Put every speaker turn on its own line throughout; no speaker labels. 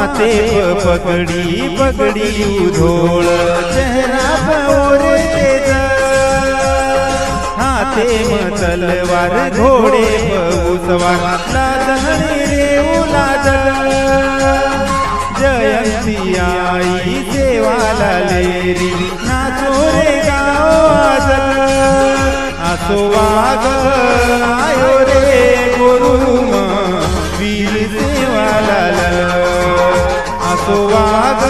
माथे पगड़ी पगड़ी उधोळ चेहरा पवरे तेज हाथे में तलवार घोड़े सवार लाजणी रे उलाजल जयंती आई सेवाला लेरी नाचो रे गाव आजल आसो वाघ आयो रे गोरुम वीर सेवाला आसो वाघ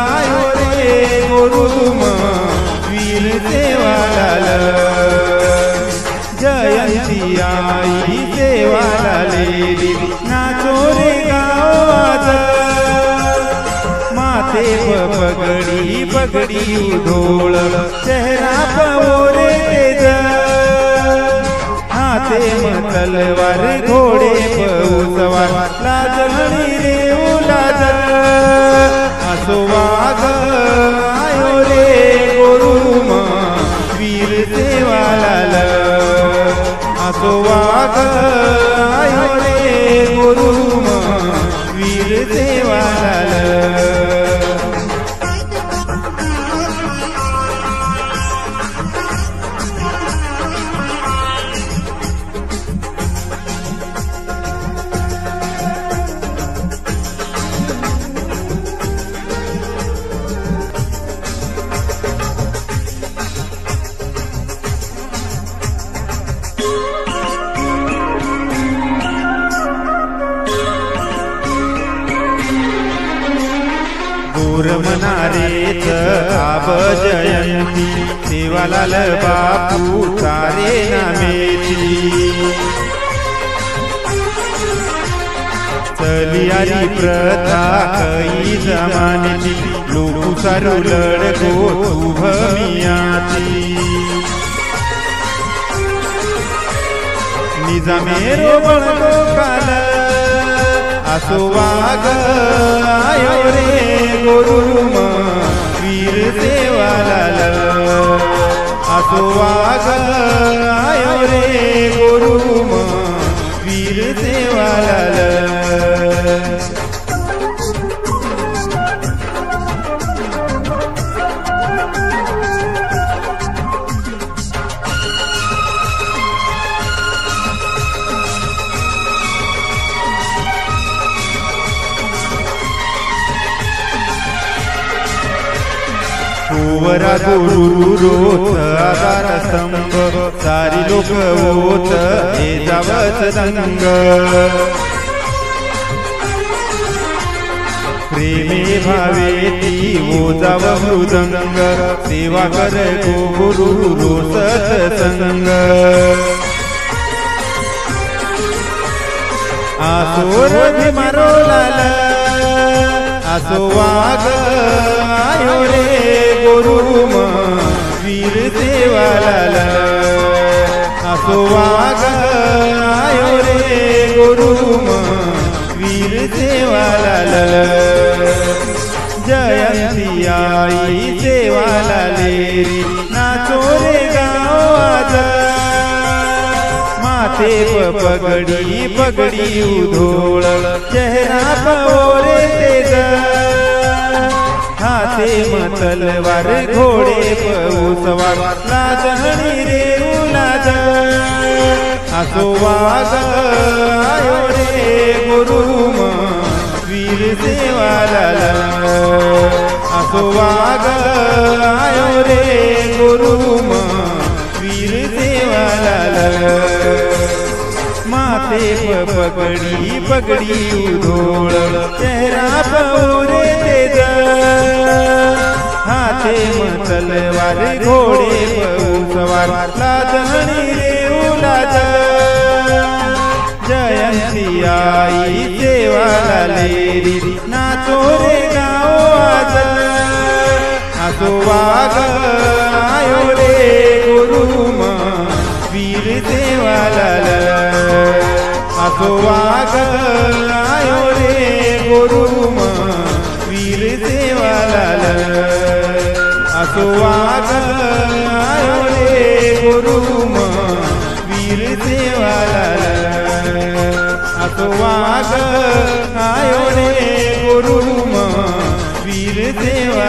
आयो रे गोरुम वीर सेवाला जयंती आई सेवाला लेरी नाचो रे गाव माथे पगड़ी पगड़ी उधोळ चेहरा पवरे तेज हाथे में तलवार घोड़े सवार लाजणी रे उलाजल आसो वाघ आयो रे गोरुम वीर सेवाला आसो वाघ आयो रे गोरुम वीर सेवाला मनारेच आब जयंती सेवालाल बापू तारे नामेची चलियारी प्रथा कई जमानेची लोक सारू लडको तुभमियाची निजामेरो बळगो काल आसो वाघ आयो रे गोरुम वीर सेवाला आसो वाघ आयो रे गोरुम वीर सेवाला वरा गुरु रोत आधार स्तंभ सारी लोक होत हे जावच दंग प्रेमे भावे ती ओजाव मृदंग सेवा कर गो गुरु रोसत संग आसोर भीमारो लाल आसो वाघ आयो रे गोरुम वीर सेवाला आसो वाघ आयो रे गोरुम वीर सेवाला जयंती आई सेवाला लेरी नाचो रे गाव आज माथे पगड़ी पगड़ी उधोळ चेहरा पवरे तेज हाथे में तलवार घोड़े सवार लाजणी रे उलाजल आसो वाघ आयो रे गोरुम वीर सेवाला आसो वाघ आयो रे गोरुम वीर सेवाला माथे पगड़ी पगड़ी उधोळ चेहरा पवरे तेज हाथे में तलवार घोड़े सवार लाजणी रे उलाजल जयंती आई सेवाला लेरी नाचो रे गाव आजल आसो वाघ आयो रे गोरुम वीर सेवाला आसो वाघ आयो रे गोरुम वीर सेवाला आसो वाघ आयो रे गोरुम वीर सेवाला आसो वाघ आयो रे गोरुम शिरसेवर